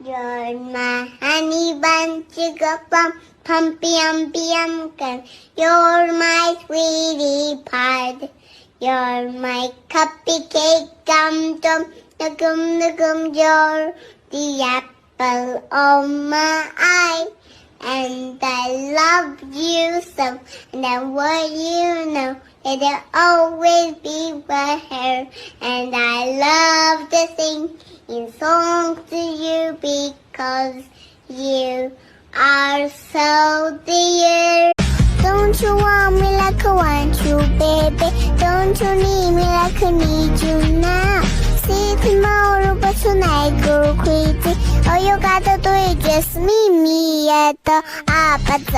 You're my honey bun, sugar plum, pumpy umpy umkin. You're my sweetie pie. You're my cupcake gum dum, nugum. You're the apple of my eye. And I love you so, and I want you know that I'll always be right here. And I love to sing in songs to you because you are so dear. Don't you want me like I want you, baby? Don't you need me like I need you now? See tomorrow, but tonight go crazy. All you gotta do is just meet me at the 아바즈